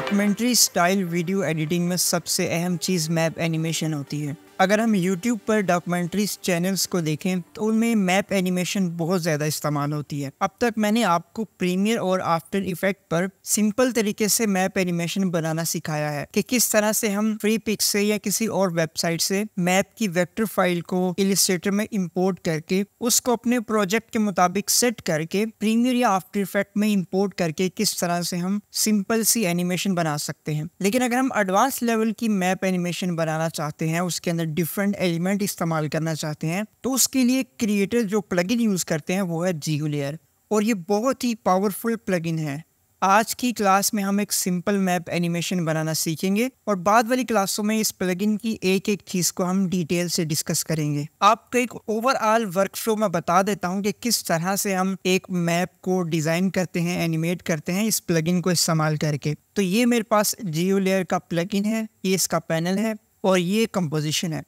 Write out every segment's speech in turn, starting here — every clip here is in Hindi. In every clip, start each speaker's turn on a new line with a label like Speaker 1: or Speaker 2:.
Speaker 1: डॉक्यूमेंट्री स्टाइल वीडियो एडिटिंग में सबसे अहम चीज़ मैप एनिमेशन होती है। अगर हम YouTube पर डॉक्यूमेंट्री चैनल्स को देखें तो उनमें मैप एनिमेशन बहुत ज़्यादा इस्तेमाल होती है। अब तक मैंने आपको प्रीमियर और आफ्टर इफेक्ट पर सिंपल तरीके से मैप एनिमेशन बनाना सिखाया है कि किस तरह से हम फ्री पिक्स से या किसी और वेबसाइट से मैप की वेक्टर फाइल को इलस्ट्रेटर में इंपोर्ट करके उसको अपने प्रोजेक्ट के मुताबिक सेट करके प्रीमियर या आफ्टर इफेक्ट में इंपोर्ट करके किस तरह से हम सिंपल सी एनिमेशन बना सकते हैं। लेकिन अगर हम एडवांस लेवल की मैप एनिमेशन बनाना चाहते हैं, उसके अंदर डिफरेंट एलिमेंट इस्तेमाल करना चाहते हैं, तो उसके लिए क्रिएटर जो प्लगइन यूज़ करते हैं वो है GeoLayer, और ये बहुत ही पावरफुल प्लगइन है। आज की क्लास में हम एक सिंपल मैप एनिमेशन बनाना सीखेंगे और बाद वाली क्लासों में इस प्लगइन की एक एक चीज़ को हम डिटेल से डिस्कस करेंगे। आपको एक ओवरऑल वर्कफ्लो में बता देता हूँ कि किस तरह से हम एक मैप को डिज़ाइन करते हैं, एनिमेट करते हैं इस प्लगइन को इस्तेमाल करके। तो ये मेरे पास GeoLayer का प्लगइन है, ये इसका पैनल है और ये कंपोजिशन है।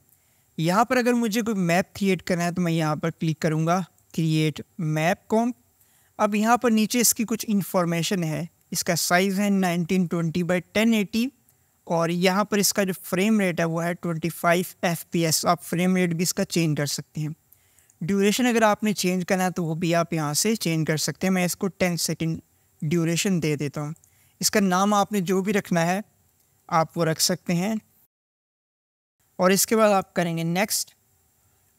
Speaker 1: यहाँ पर अगर मुझे कोई मैप क्रिएट करना है तो मैं यहाँ पर क्लिक करूँगा क्रिएट मैप कॉम्प। अब यहाँ पर नीचे इसकी कुछ इन्फॉर्मेशन है। इसका साइज़ है 1920x1080 और यहाँ पर इसका जो फ्रेम रेट है वो है 25 FPS। आप फ्रेम रेट भी इसका चेंज कर सकते हैं। ड्यूरेशन अगर आपने चेंज करना है तो वो भी आप यहाँ से चेंज कर सकते हैं। मैं इसको 10 सेकेंड ड्यूरेशन दे देता हूँ। इसका नाम आपने जो भी रखना है आप वो रख सकते हैं और इसके बाद आप करेंगे नेक्स्ट।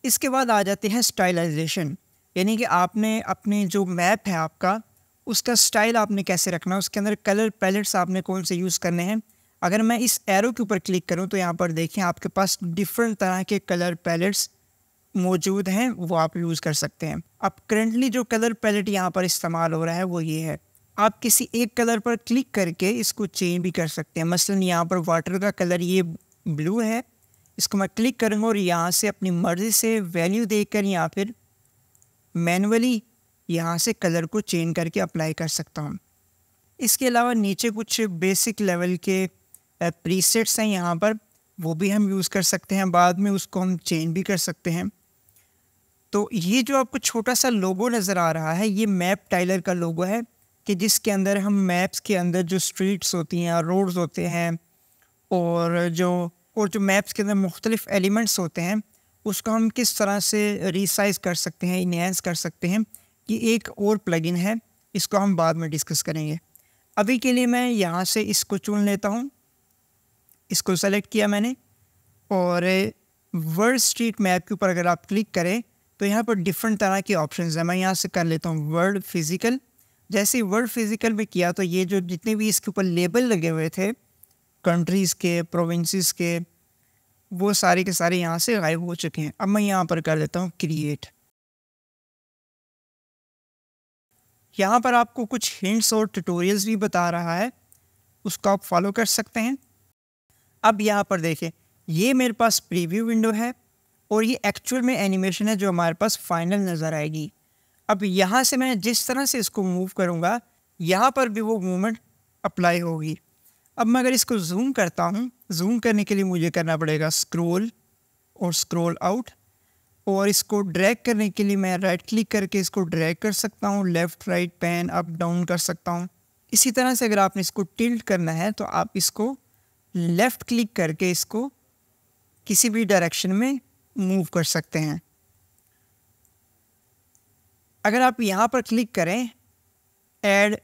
Speaker 1: इसके बाद आ जाते हैं स्टाइलाइजेशन, यानी कि आपने अपने जो मैप है आपका उसका स्टाइल आपने कैसे रखना है, उसके अंदर कलर पैलेट्स आपने कौन से यूज़ करने हैं। अगर मैं इस एरो के ऊपर क्लिक करूं तो यहाँ पर देखें आपके पास डिफरेंट तरह के कलर पैलेट्स मौजूद हैं, वो आप यूज़ कर सकते हैं। अब करंटली जो कलर पैलेट यहाँ पर इस्तेमाल हो रहा है वो ये है। आप किसी एक कलर पर क्लिक करके इसको चेंज भी कर सकते हैं। मसलन यहाँ पर वाटर का कलर ये ब्लू है, इसको मैं क्लिक करूँगा और यहाँ से अपनी मर्ज़ी से वैल्यू देकर या फिर मैनुअली यहाँ से कलर को चेंज करके अप्लाई कर सकता हूँ। इसके अलावा नीचे कुछ बेसिक लेवल के प्रीसेट्स हैं यहाँ पर, वो भी हम यूज़ कर सकते हैं। बाद में उसको हम चेंज भी कर सकते हैं। तो ये जो आपको छोटा सा लोगो नज़र आ रहा है ये मैप टाइलर का लोगो है कि जिसके अंदर हम मैप्स के अंदर जो स्ट्रीट्स होती हैं, रोड्स होते हैं और जो मैप्स के अंदर मुख्तलिफ एलिमेंट्स होते हैं उसको हम किस तरह से रिसाइज कर सकते हैं, इन्हेंस कर सकते हैं। ये एक और प्लगइन है, इसको हम बाद में डिस्कस करेंगे। अभी के लिए मैं यहाँ से इसको चुन लेता हूँ। इसको सेलेक्ट किया मैंने और वर्ल्ड स्ट्रीट मैप के ऊपर अगर आप क्लिक करें तो यहाँ पर डिफरेंट तरह के ऑप्शंस हैं। मैं यहाँ से कर लेता हूँ वर्ल्ड फिज़िकल। जैसे ही वर्ल्ड फिज़िकल में किया तो ये जो जितने भी इसके ऊपर लेबल लगे हुए थे कंट्रीज़ के, प्रोविंसेस के, वो सारे के सारे यहाँ से गायब हो चुके हैं। अब मैं यहाँ पर कर देता हूँ क्रिएट। यहाँ पर आपको कुछ हिंट्स और ट्यूटोरियल्स भी बता रहा है, उसको आप फॉलो कर सकते हैं। अब यहाँ पर देखें ये मेरे पास प्रीव्यू विंडो है और ये एक्चुअल में एनिमेशन है जो हमारे पास फाइनल नज़र आएगी। अब यहाँ से मैं जिस तरह से इसको मूव करूँगा यहाँ पर भी वो मूवमेंट अप्लाई होगी। अब मैं अगर इसको जूम करता हूँ, जूम करने के लिए मुझे करना पड़ेगा स्क्रॉल और स्क्रॉल आउट, और इसको ड्रैग करने के लिए मैं राइट क्लिक करके इसको ड्रैग कर सकता हूँ, left right pan up down कर सकता हूँ। इसी तरह से अगर आपने इसको टिल्ट करना है तो आप इसको लेफ़्ट क्लिक करके इसको किसी भी डायरेक्शन में मूव कर सकते हैं। अगर आप यहाँ पर क्लिक करें ऐड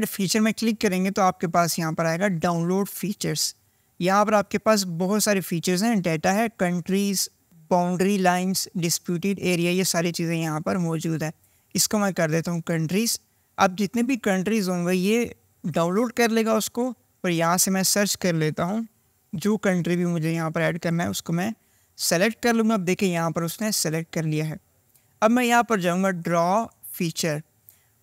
Speaker 1: फीचर में क्लिक करेंगे तो आपके पास यहाँ पर आएगा डाउनलोड फीचर्स। यहाँ पर आपके पास बहुत सारे फीचर्स हैं, डाटा है, countries, boundary lines, disputed area, ये सारी चीज़ें यहाँ पर मौजूद है। इसको मैं कर देता हूँ कंट्रीज़। अब जितने भी कंट्रीज़ होंगे ये डाउनलोड कर लेगा उसको, और यहाँ से मैं सर्च कर लेता हूँ जो कंट्री भी मुझे यहाँ पर ऐड करना है उसको मैं सेलेक्ट कर लूँगा। अब देखिए यहाँ पर उसने सेलेक्ट कर लिया है। अब मैं यहाँ पर जाऊँगा ड्रॉ फीचर।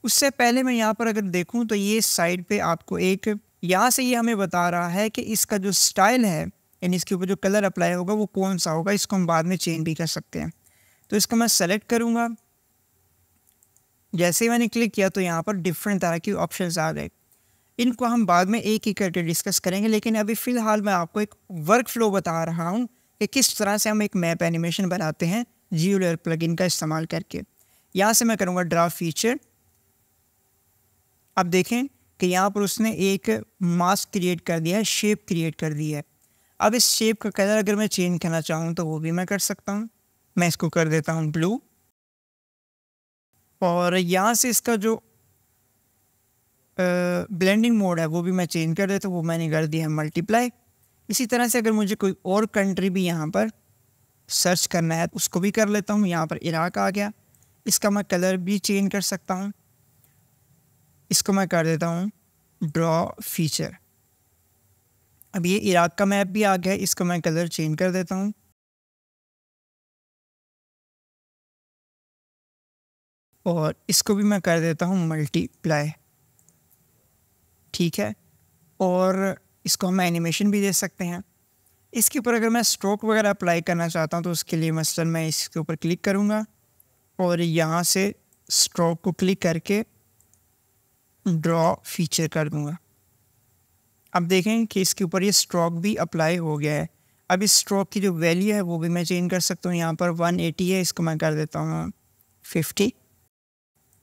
Speaker 1: उससे पहले मैं यहाँ पर अगर देखूँ तो ये साइड पे आपको एक यहाँ से ये हमें बता रहा है कि इसका जो स्टाइल है यानी इसके ऊपर जो कलर अप्लाई होगा वो कौन सा होगा। इसको हम बाद में चेंज भी कर सकते हैं। तो इसको मैं सेलेक्ट करूँगा। जैसे ही मैंने क्लिक किया तो यहाँ पर डिफरेंट तरह की ऑप्शंस आ गए। इनको हम बाद में एक एक करके डिस्कस करेंगे, लेकिन अभी फ़िलहाल मैं आपको एक वर्क फ्लो बता रहा हूँ कि किस तरह से हम एक मैप एनिमेशन बनाते हैं GeoLayer प्लगइन का इस्तेमाल करके। यहाँ से मैं करूँगा ड्रा फीचर। अब देखें कि यहाँ पर उसने एक मास्क क्रिएट कर दिया है, शेप क्रिएट कर दी है। अब इस शेप का कलर अगर मैं चेंज करना चाहूँ तो वो भी मैं कर सकता हूँ। मैं इसको कर देता हूँ ब्लू, और यहाँ से इसका जो ब्लेंडिंग मोड है वो भी मैं चेंज कर देता हूँ, वो मैंने कर दिया है मल्टीप्लाई। इसी तरह से अगर मुझे कोई और कंट्री भी यहाँ पर सर्च करना है उसको भी कर लेता हूँ। यहाँ पर इराक आ गया, इसका मैं कलर भी चेंज कर सकता हूँ। इसको मैं कर देता हूँ ड्रॉ फीचर। अब ये इराक का मैप भी आ गया, इसको मैं कलर चेंज कर देता हूँ और इसको भी मैं कर देता हूँ मल्टीप्लाई। ठीक है, और इसको हम एनिमेशन भी दे सकते हैं। इसके ऊपर अगर मैं स्ट्रोक वगैरह अप्लाई करना चाहता हूँ तो उसके लिए मसलन मैं इसके ऊपर क्लिक करूँगा और यहाँ से स्ट्रोक को क्लिक करके ड्रॉ फीचर कर दूँगा। अब देखें कि इसके ऊपर ये स्ट्रोक भी अप्लाई हो गया है। अब इस स्ट्रोक की जो वैल्यू है वो भी मैं चेंज कर सकता हूँ। यहाँ पर 180 है, इसको मैं कर देता हूँ 50।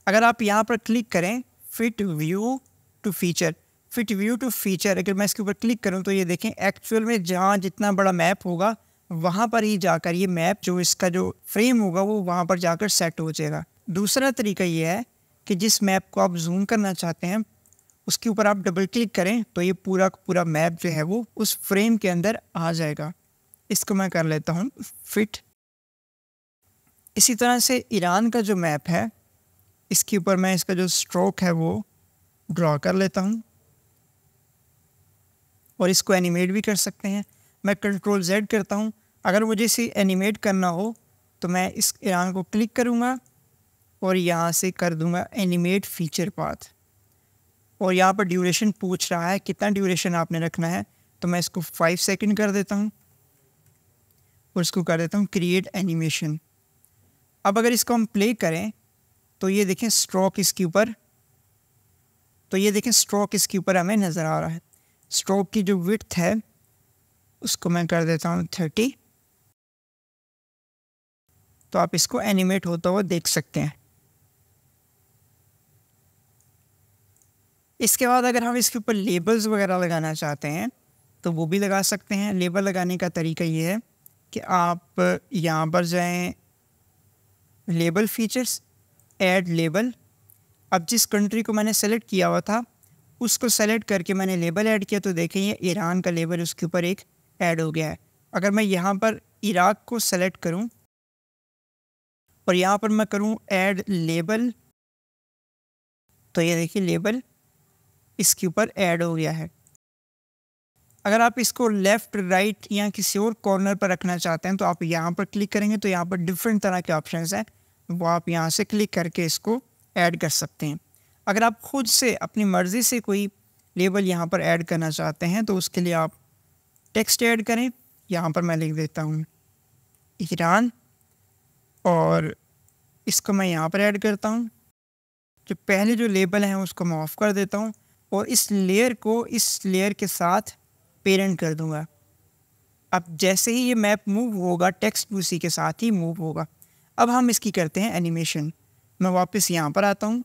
Speaker 1: अगर आप यहाँ पर क्लिक करें fit view to feature, fit view to feature, अगर मैं इसके ऊपर क्लिक करूँ तो ये देखें एक्चुअल में जहाँ जितना बड़ा मैप होगा वहाँ पर ही जाकर ये मैप जो इसका जो फ्रेम होगा वो वहाँ पर जाकर सेट हो जाएगा। दूसरा तरीका ये है कि जिस मैप को आप जूम करना चाहते हैं उसके ऊपर आप डबल क्लिक करें तो ये पूरा पूरा मैप जो है वो उस फ्रेम के अंदर आ जाएगा। इसको मैं कर लेता हूँ फिट। इसी तरह से ईरान का जो मैप है इसके ऊपर मैं इसका जो स्ट्रोक है वो ड्रॉ कर लेता हूँ और इसको एनिमेट भी कर सकते हैं। मैं कंट्रोल Z करता हूँ। अगर मुझे इसे एनिमेट करना हो तो मैं इस ईरान को क्लिक करूँगा और यहाँ से कर दूँगा एनिमेट फीचर पाथ, और यहाँ पर ड्यूरेशन पूछ रहा है कितना ड्यूरेशन आपने रखना है, तो मैं इसको 5 सेकंड कर देता हूँ और इसको कर देता हूँ क्रिएट एनिमेशन। अब अगर इसको हम प्ले करें तो ये देखें स्ट्रोक इसके ऊपर, तो ये देखें स्ट्रोक इसके ऊपर हमें नज़र आ रहा है। स्ट्रोक की जो विड्थ है उसको मैं कर देता हूँ 30, तो आप इसको एनिमेट होता हुआ देख सकते हैं। इसके बाद अगर हम इसके ऊपर लेबल्स वगैरह लगाना चाहते हैं तो वो भी लगा सकते हैं। लेबल लगाने का तरीका ये है कि आप यहाँ पर जाएं, लेबल फीचर्स, ऐड लेबल। अब जिस कंट्री को मैंने सेलेक्ट किया हुआ था उसको सेलेक्ट करके मैंने लेबल ऐड किया तो देखें ये ईरान का लेबल उसके ऊपर एक ऐड हो गया है। अगर मैं यहाँ पर इराक को सेलेक्ट करूँ और यहाँ पर मैं करूँ ऐड लेबल तो ये देखिए लेबल इसके ऊपर ऐड हो गया है। अगर आप इसको लेफ़्ट राइट या किसी और कॉर्नर पर रखना चाहते हैं तो आप यहाँ पर क्लिक करेंगे तो यहाँ पर डिफरेंट तरह के ऑप्शंस हैं, वो आप यहाँ से क्लिक करके इसको ऐड कर सकते हैं। अगर आप खुद से अपनी मर्ज़ी से कोई लेबल यहाँ पर ऐड करना चाहते हैं तो उसके लिए आप टेक्स्ट ऐड करें। यहाँ पर मैं लिख देता हूँ ईरान और इसको मैं यहाँ पर ऐड करता हूँ। जो पहले जो लेबल हैं उसको मैं ऑफ़ कर देता हूँ और इस लेयर को इस लेयर के साथ पेरेंट कर दूंगा। अब जैसे ही ये मैप मूव होगा टेक्स्ट भी उसी के साथ ही मूव होगा। अब हम इसकी करते हैं एनिमेशन। मैं वापस यहाँ पर आता हूँ।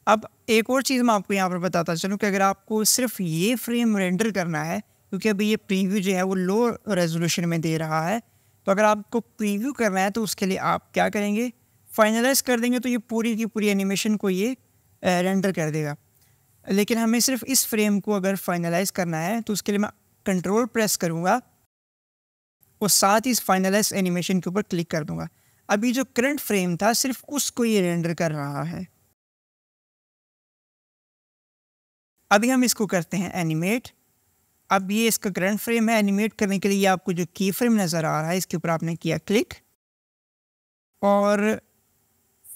Speaker 1: अब एक और चीज़ मैं आपको यहाँ पर बताता चलूँ कि अगर आपको सिर्फ ये फ्रेम रेंडर करना है, क्योंकि अभी ये प्रीव्यू जो है वो लो रेजोल्यूशन में दे रहा है, तो अगर आपको प्रीव्यू करना है तो उसके लिए आप क्या करेंगे, फाइनलाइज कर देंगे तो ये पूरी की पूरी एनिमेशन को ये रेंडर कर देगा। लेकिन हमें सिर्फ इस फ्रेम को अगर फाइनलाइज करना है तो उसके लिए मैं कंट्रोल प्रेस करूँगा और साथ ही इस फाइनलाइज एनिमेशन के ऊपर क्लिक कर दूँगा। अभी जो करंट फ्रेम था सिर्फ उसको ये रेंडर कर रहा है। अभी हम इसको करते हैं एनिमेट। अब ये इसका करंट फ्रेम है। एनिमेट करने के लिए आपको जो की फ्रेम नज़र आ रहा है इसके ऊपर आपने किया क्लिक और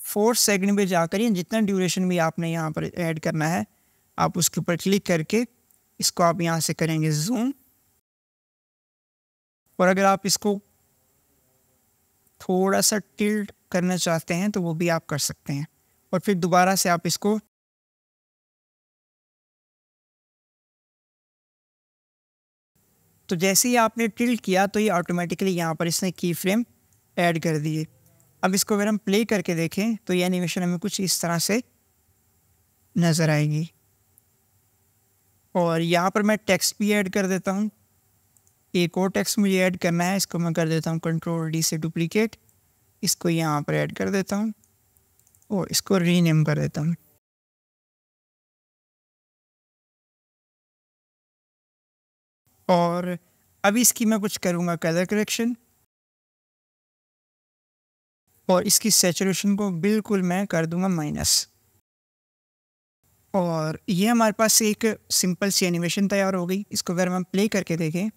Speaker 1: 4 सेकंड में जाकर ये जितना ड्यूरेशन भी आपने यहाँ पर ऐड करना है आप उसके ऊपर क्लिक करके इसको आप यहाँ से करेंगे जूम, और अगर आप इसको थोड़ा सा टिल्ट करना चाहते हैं तो वो भी आप कर सकते हैं और फिर दोबारा से आप इसको तो जैसे ही आपने टिल्ट किया तो ये ऑटोमेटिकली यहाँ पर इसने की फ्रेम ऐड कर दिए। अब इसको अगर हम प्ले करके देखें तो ये एनिमेशन हमें कुछ इस तरह से नज़र आएगी। और यहाँ पर मैं टेक्स्ट भी ऐड कर देता हूँ। एक और टेक्स्ट मुझे ऐड करना है, इसको मैं कर देता हूँ Ctrl+D से डुप्लीकेट, इसको यहाँ पर ऐड कर देता हूँ और इसको रीनेम कर देता हूँ। और अभी इसकी मैं कुछ करूँगा कलर करेक्शन, और इसकी सैचुरेशन को बिल्कुल मैं कर दूँगा माइनस। और ये हमारे पास एक सिंपल सी एनिमेशन तैयार हो गई। इसको अगर हम प्ले करके देखें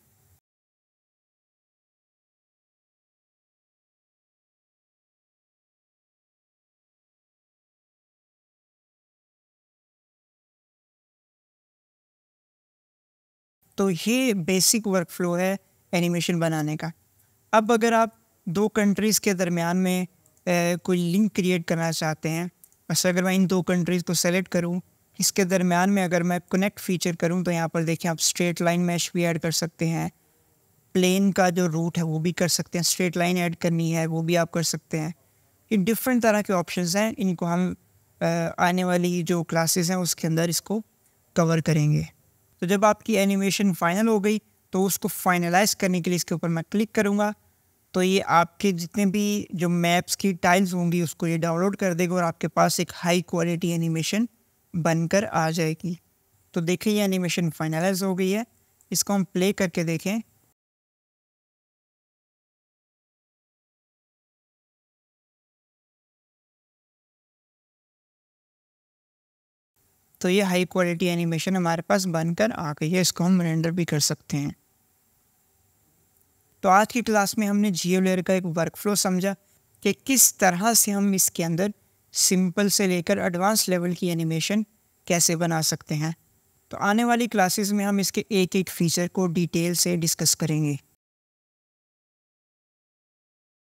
Speaker 1: तो ये बेसिक वर्कफ्लो है एनिमेशन बनाने का। अब अगर आप दो कंट्रीज़ के दरमियान में कोई लिंक क्रिएट करना चाहते हैं, बस अगर मैं इन दो कंट्रीज़ को सेलेक्ट करूं, इसके दरमियान में अगर मैं कनेक्ट फीचर करूं, तो यहाँ पर देखिए आप स्ट्रेट लाइन मैश भी ऐड कर सकते हैं, प्लेन का जो रूट है वो भी कर सकते हैं, स्ट्रेट लाइन ऐड करनी है वो भी आप कर सकते हैं। ये डिफरेंट तरह के ऑप्शंस हैं, इनको हम आने वाली जो क्लासेस हैं उसके अंदर इसको कवर करेंगे। तो जब आपकी एनिमेशन फाइनल हो गई तो उसको फाइनलाइज करने के लिए इसके ऊपर मैं क्लिक करूँगा, तो ये आपके जितने भी जो मैप्स की टाइल्स होंगी उसको ये डाउनलोड कर देगा और आपके पास एक हाई क्वालिटी एनिमेशन बनकर आ जाएगी। तो देखिए ये एनिमेशन फाइनलाइज हो गई है। इसको हम प्ले करके देखें तो ये हाई क्वालिटी एनिमेशन हमारे पास बनकर आ गई है। इसको हम रेंडर भी कर सकते हैं। तो आज की क्लास में हमने जियो लेयर का एक वर्कफ्लो समझा कि किस तरह से हम इसके अंदर सिंपल से लेकर एडवांस लेवल की एनिमेशन कैसे बना सकते हैं। तो आने वाली क्लासेस में हम इसके एक एक फीचर को डिटेल से डिस्कस करेंगे।